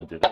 dito.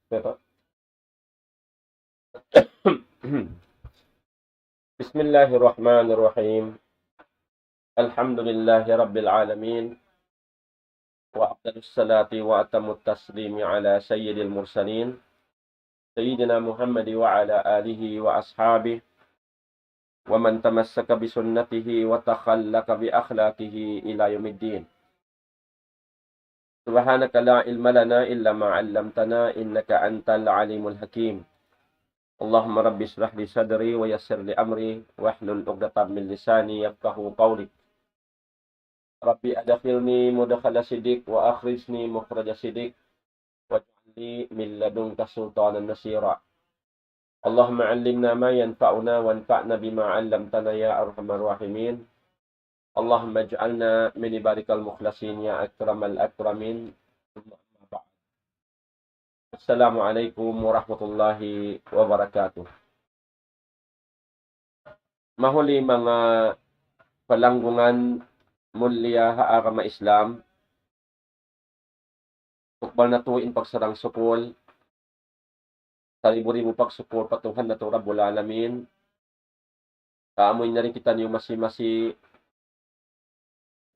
Pero Bismillahirrahmanirrahim. Alhamdulillahi rabbil alamin. Wa afdalus salati wa atammut taslimi ala sayyidil mursalin. Sayyidina Muhammad wa ala alihi wa ashabihi wa man tamassaka bi sunnatihi wa takhallaka bi akhlaqihi ila yaumiddin. Subhanaka la ilma lana illa ma 'allamtana innaka antal alimul hakim. Allahumma rabbi shrah li sadri wa yassir li amri wahlul 'uqdatam min lisani yafqahu qawli. Rabbi adkhilni mudkhala siddiq wa akhrijni mukhraja siddiq waj'alni min ladunka sultanan nasira. Allahumma 'allimna ma yanfa'una wanfa'na bima 'allamtana ya arhamar rahimin. Allahumma ij'alna min ibadikal mukhlasin ya akramal akramin. Assalamualaikum warahmatullahi wabarakatuh. Mahuli mga palanggungan mulia agama Islam, tukbal na tuwin pagsarang sukol, sariburi mo pagsukol patuhan na to Rabbul Alamin. Kaamoy na rin kita niyo masi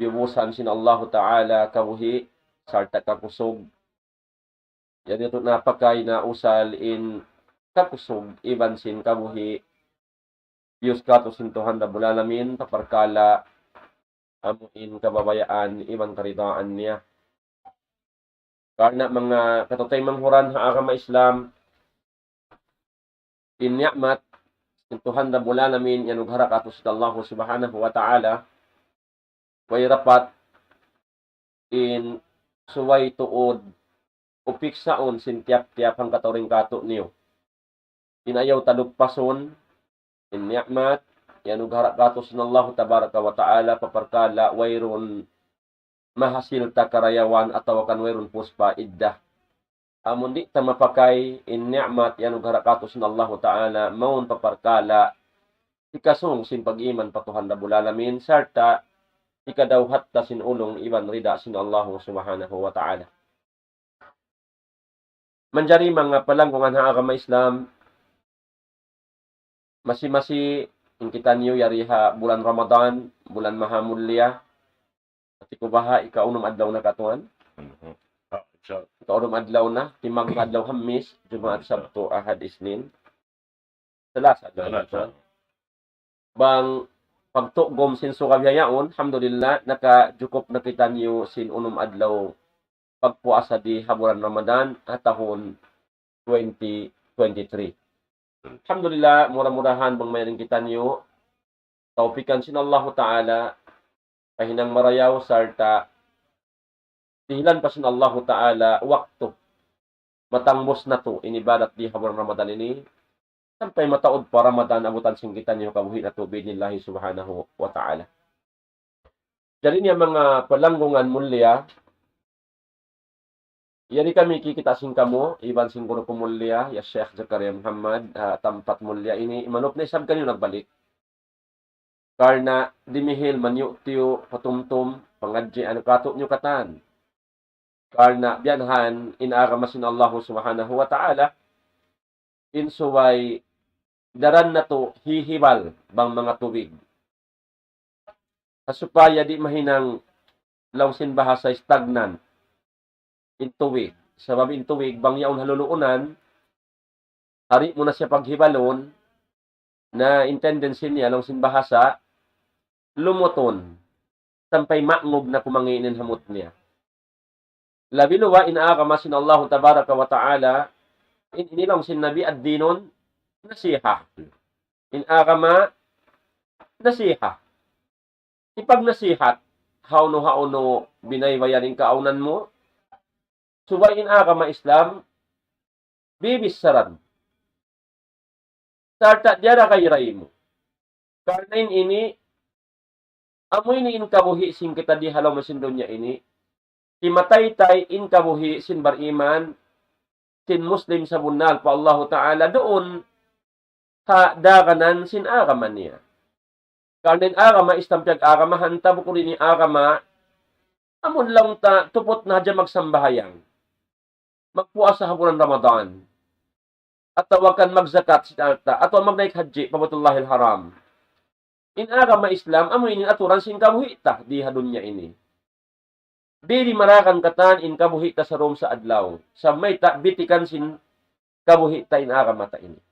bibusan sin Allah Ta'ala kawhi sarta kakusog. Yan ito napakay na usal in kakusog iban sin kawhi Diyos kato sintuhan da bulalamin, paparkala, amuin kababayaan, iban karidaan niya. Karena mga katutay manghuran ha agama Islam, in ni'mat, sintuhan da bulalamin, yan ughara kato sa Allah subhanahu wa ta'ala, way rapat, in suway tuod, upiksaon, sintiap-tiap ang katuring kato niyo. Inayaw talugpason, in ni'mat, yan ughara kato sa Allah tabaraka wa ta'ala, paparkala, wayron mahasil ta karayawan ataw kan wayron puspa iddah. Amun di ta mapakay in ni'mat yan ughara kato sa Allah ta'ala, maun paparkala, ikasong sin pag-iman patuhan da bulalamin, sarta, ikadawhat ta sin ulong iban rida sin Allah subhanahu wa ta'ala. Manjari mga palanggungan ha agama Islam, masi-masi in kita niyo yariha bulan Ramadan, bulan mahamulya, at ikubaha ikaunom adlaw na katuan. Ikaunom adlaw na, timang adlaw Hamis, Jumaat, Sabto, Ahad, Isnin. Salasa adlaw na. Bang pagtugom sin sukabiyayaon, alhamdulillah, nakajukop na kita niyo sin unom adlaw pagpuasa di haburan Ramadan at tahun 2023. Alhamdulillah, murah-murahan bang mayroon kita niyo taupikan sin Allah Ta'ala kahinang marayaw sarta dihilan pa sin Allah Ta'ala waktu matangbos na to inibadat di haburan Ramadan ini sampai mataod pa Ramadan abutan sing kita niyo kabuhi na to bidnillahi subhanahu wa ta'ala. Jadi niya mga palanggungan mulya, yari kami kikita sing kamo, iban sing guru kumulya, ya Sheikh Zakaria Muhammad, tampat mulya ini, imanop na isab kanyo nagbalik. Karna, dimihil, manyo tiyo, patumtum, pangadji, ano kato nyo katan. Karna, biyanhan, inaaramasin Allah subhanahu wa ta'ala, insuway, daran na to, hihibal, bang mga tubig. Asupaya di mahinang, lawsin bahasa stagnan, intuwig. Sabab intuwig, bang yaon haluluunan, hari mo na siya paghibalon, na intendency niya, lang sin bahasa, lumuton, sampay maangog na kumanginin hamot niya. Labi luwa, inaagama sin Allah tabaraka wa ta'ala, inilang sin nabi at dinon, nasiha. Inagama, nasiha. Ipag nasihat, hauno binaybayanin kaunan mo, subayin agama Islam, bibisaran. Sarta diara kay ray mo. Karnain ini, amoy ni inkabuhi sin kita di halaw masin dunya ini, timatay tay inkabuhi sin bariman, sin Muslim sa bunal pa Allah Ta'ala doon, ha daganan sin agama niya. Karnain agama, istampyag agama, hanta bukurin ni agama, amon lang ta, tupot na dyan magsambahayang. Magpuasa haburan Ramadan. At tawakan magzakat si Alta. At magnaik haji, pabatullahil haram. In agama Islam, amoy inin aturan sin kabuhita, di hadunya ini. Di marakan katan in kabuhita sa rom sa adlaw. Sa may ta, bitikan sin kabuhita in agama ta ini.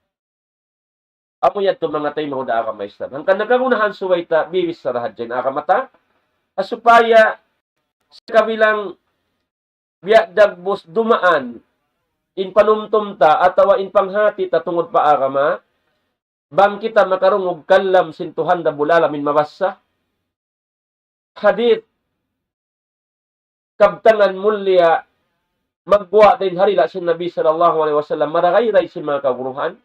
Amoy yato mga tayo mahuda agama Islam. Hangkan nagagunahan suway ta, biwis sa rahad dyan agama ta. Asupaya, sa kabilang biya dagbos dumaan in panumtum ta atawa in panghati ta tungod pa agama bang kita makarungog kallam sintuhan da bulala min mabassa hadith kabtangan mulya magbuwa din harila sin Nabi sallallahu alaihi wasallam maragayray sin mga kaguruhan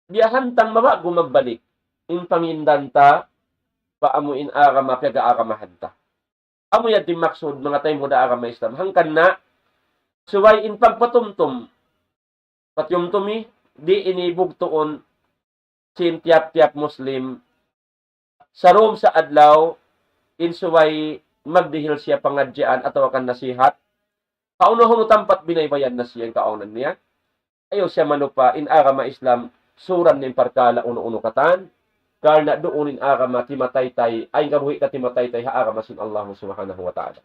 biya hantang mabago magbalik in pangindanta paamuin agama pyaga agamahan ta. Amo yan maksud mga tayo muda agama Islam. Hangkan na, suway in pagpatumtum, patyumtumi, di inibugtuon, sin tiap-tiap Muslim, sa room sa adlaw, in suway magdihil siya pangadjaan at akan nasihat, kauno-huno tampat binaybayan na siya ang kaunan niya, ayaw siya malupa, in agama Islam, suran ng parkala uno-uno katan, karna doonin agama timataytay ay kabuhi ka timataytay ha agama sin Allah subhanahu wa ta'ala.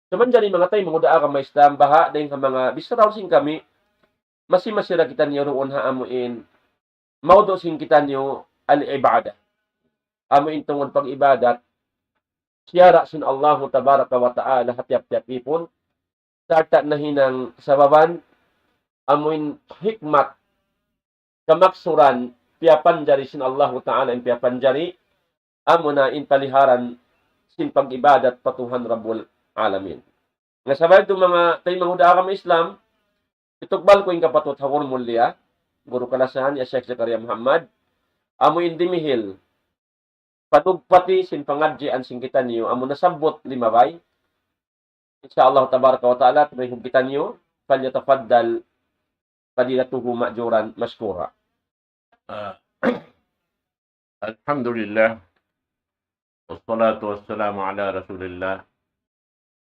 So man dyan mga tayo mga agama Islam baha dahil mga bisaraw sin kami masimasira kita niyo roon ha amuin maudo sin kita niyo al-ibadah. Amo intungod pag-ibadat, siyara sin Allahu tabaraka wa ta'ala hatiap-tiap ipon, sarta na hinang sababan, amoin hikmat, kamaksuran, piyapanjari sin Allahu ta'ala in piyapanjari, amo na in paliharan sin pag-ibadat patuhan Rabbul Alamin. Nga sabay itong mga tayo manghuda ka Islam, itugbal ko yung kapatot hakon mulia, guru kalasahan ya Sheikh Zakaria Muhammad, amo indimihil, patugpati sin pangadjian sin kita niyo, amo nasabot limabay, insyaallah tabaraka wa ta'ala, tumay kita niyo, falyatafaddal fadilatuhu ma'juran maskura. Alhamdulillah. Wassalatu wassalamu ala Rasulillah.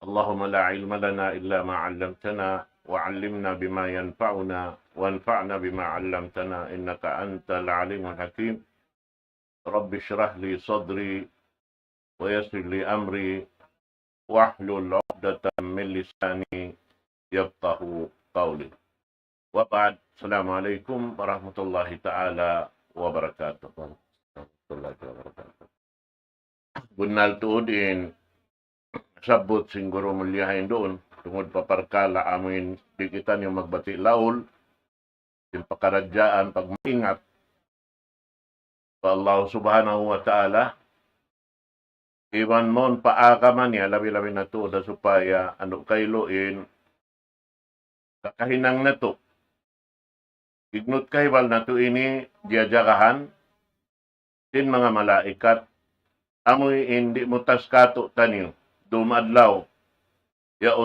Allahumma la ilma lana illa ma 'allamtana wa 'allimna bima yanfa'una wanfa'na bima 'allamtana innaka antal alimul hakim. Rabbi shrah li sadri wa yassir li amri wahlul 'uqdatam min lisani yafqahu qawli. Wa ba'd. Assalamualaikum warahmatullahi taala wabarakatuh. Bunal tuudin sabot siguro mulyahin doon tungod paparkala amin di kita niyo magbati laul yung pakaradyaan pagmaingat sa Allah subhanahu wa ta'ala iwan mon paakaman niya labi-labi na to da supaya ano kailoin kakahinang na to ignot kaibal na to ini diajagahan din mga malaikat amoy hindi mo taskato tanyo dumadlaw yaon